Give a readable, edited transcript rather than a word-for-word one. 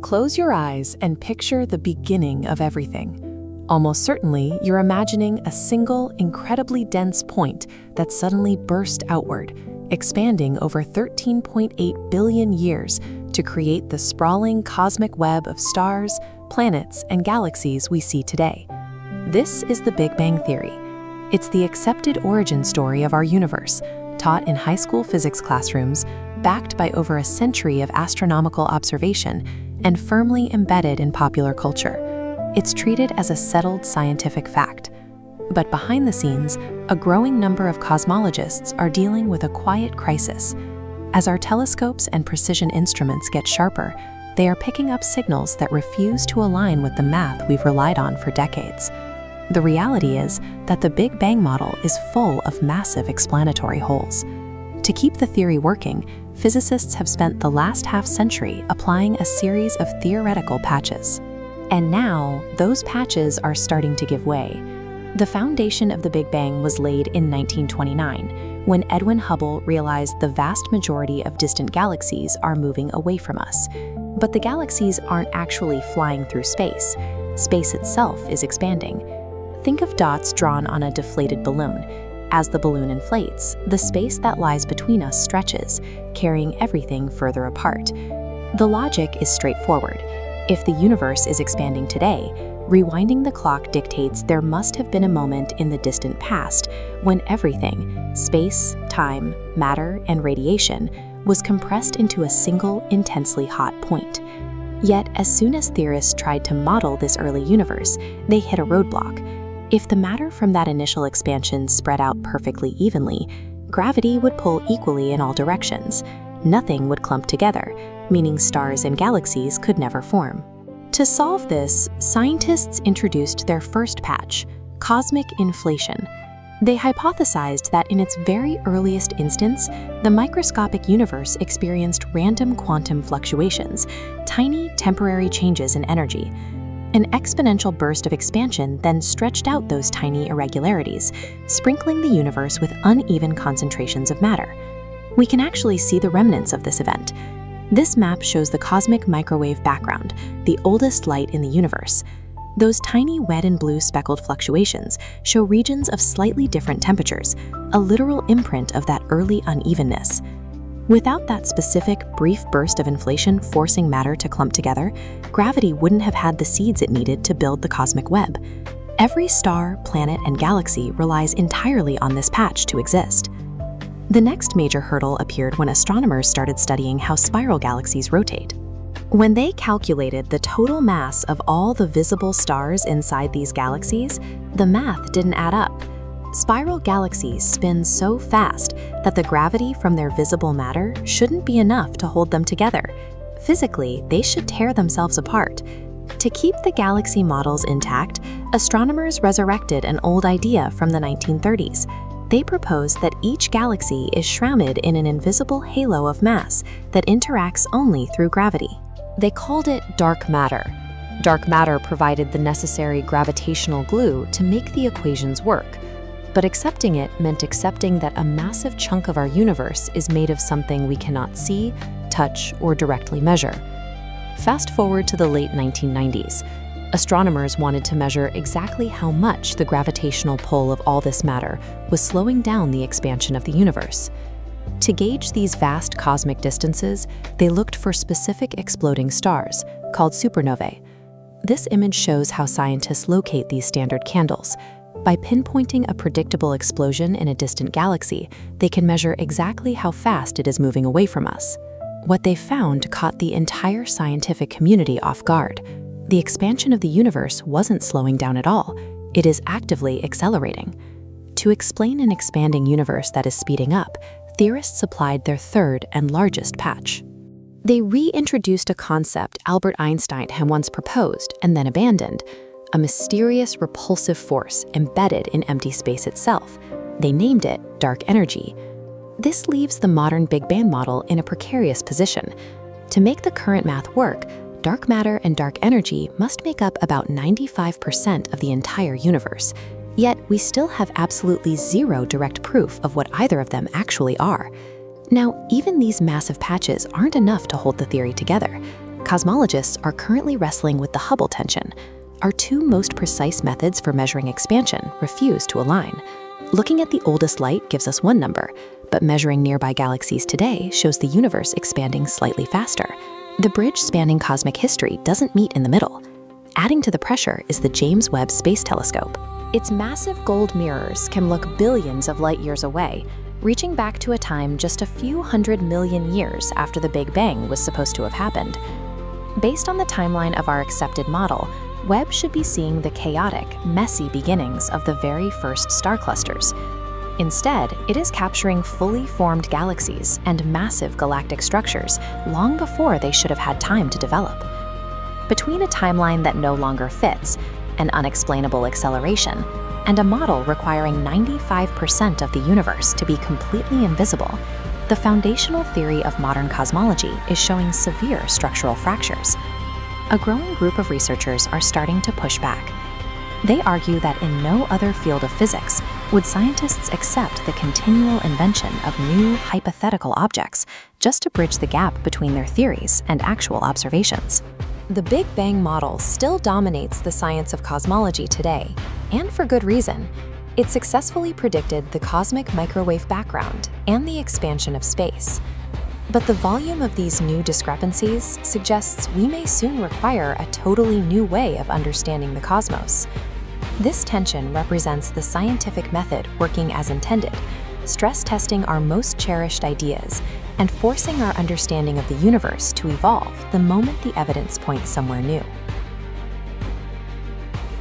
Close your eyes and picture the beginning of everything. Almost certainly, you're imagining a single, incredibly dense point that suddenly burst outward, expanding over 13.8 billion years to create the sprawling cosmic web of stars, planets, and galaxies we see today. This is the Big Bang Theory. It's the accepted origin story of our universe, taught in high school physics classrooms, backed by over a century of astronomical observation, and firmly embedded in popular culture. It's treated as a settled scientific fact. But behind the scenes, a growing number of cosmologists are dealing with a quiet crisis. As our telescopes and precision instruments get sharper, they are picking up signals that refuse to align with the math we've relied on for decades. The reality is that the Big Bang model is full of massive explanatory holes. To keep the theory working, physicists have spent the last half-century applying a series of theoretical patches. And now, those patches are starting to give way. The foundation of the Big Bang was laid in 1929, when Edwin Hubble realized the vast majority of distant galaxies are moving away from us. But the galaxies aren't actually flying through space. Space itself is expanding. Think of dots drawn on a deflated balloon. As the balloon inflates, the space that lies between us stretches, carrying everything further apart. The logic is straightforward. If the universe is expanding today, rewinding the clock dictates there must have been a moment in the distant past when everything, space, time, matter, and radiation, was compressed into a single, intensely hot point. Yet, as soon as theorists tried to model this early universe, they hit a roadblock. If the matter from that initial expansion spread out perfectly evenly, gravity would pull equally in all directions. Nothing would clump together, meaning stars and galaxies could never form. To solve this, scientists introduced their first patch, cosmic inflation. They hypothesized that in its very earliest instance, the microscopic universe experienced random quantum fluctuations, tiny temporary changes in energy. An exponential burst of expansion then stretched out those tiny irregularities, sprinkling the universe with uneven concentrations of matter. We can actually see the remnants of this event. This map shows the cosmic microwave background, the oldest light in the universe. Those tiny red and blue speckled fluctuations show regions of slightly different temperatures, a literal imprint of that early unevenness. Without that specific, brief burst of inflation forcing matter to clump together, gravity wouldn't have had the seeds it needed to build the cosmic web. Every star, planet, and galaxy relies entirely on this patch to exist. The next major hurdle appeared when astronomers started studying how spiral galaxies rotate. When they calculated the total mass of all the visible stars inside these galaxies, the math didn't add up. Spiral galaxies spin so fast that the gravity from their visible matter shouldn't be enough to hold them together. Physically, they should tear themselves apart. To keep the galaxy models intact, astronomers resurrected an old idea from the 1930s. They proposed that each galaxy is shrouded in an invisible halo of mass that interacts only through gravity. They called it dark matter. Dark matter provided the necessary gravitational glue to make the equations work. But accepting it meant accepting that a massive chunk of our universe is made of something we cannot see, touch, or directly measure. Fast forward to the late 1990s. Astronomers wanted to measure exactly how much the gravitational pull of all this matter was slowing down the expansion of the universe. To gauge these vast cosmic distances, they looked for specific exploding stars, called supernovae. This image shows how scientists locate these standard candles. By pinpointing a predictable explosion in a distant galaxy, they can measure exactly how fast it is moving away from us. What they found caught the entire scientific community off guard. The expansion of the universe wasn't slowing down at all. It is actively accelerating. To explain an expanding universe that is speeding up, theorists applied their third and largest patch. They reintroduced a concept Albert Einstein had once proposed and then abandoned, a mysterious repulsive force embedded in empty space itself. They named it dark energy. This leaves the modern Big Bang model in a precarious position. To make the current math work, dark matter and dark energy must make up about 95% of the entire universe. Yet we still have absolutely zero direct proof of what either of them actually are. Now, even these massive patches aren't enough to hold the theory together. Cosmologists are currently wrestling with the Hubble tension. Our two most precise methods for measuring expansion refuse to align. Looking at the oldest light gives us one number, but measuring nearby galaxies today shows the universe expanding slightly faster. The bridge spanning cosmic history doesn't meet in the middle. Adding to the pressure is the James Webb Space Telescope. Its massive gold mirrors can look billions of light years away, reaching back to a time just a few 100 million years after the Big Bang was supposed to have happened. Based on the timeline of our accepted model, Webb should be seeing the chaotic, messy beginnings of the very first star clusters. Instead, it is capturing fully formed galaxies and massive galactic structures long before they should have had time to develop. Between a timeline that no longer fits, an unexplainable acceleration, and a model requiring 95% of the universe to be completely invisible, the foundational theory of modern cosmology is showing severe structural fractures. A growing group of researchers are starting to push back. They argue that in no other field of physics would scientists accept the continual invention of new hypothetical objects just to bridge the gap between their theories and actual observations. The Big Bang model still dominates the science of cosmology today, and for good reason. It successfully predicted the cosmic microwave background and the expansion of space. But the volume of these new discrepancies suggests we may soon require a totally new way of understanding the cosmos. This tension represents the scientific method working as intended, stress testing our most cherished ideas, and forcing our understanding of the universe to evolve the moment the evidence points somewhere new.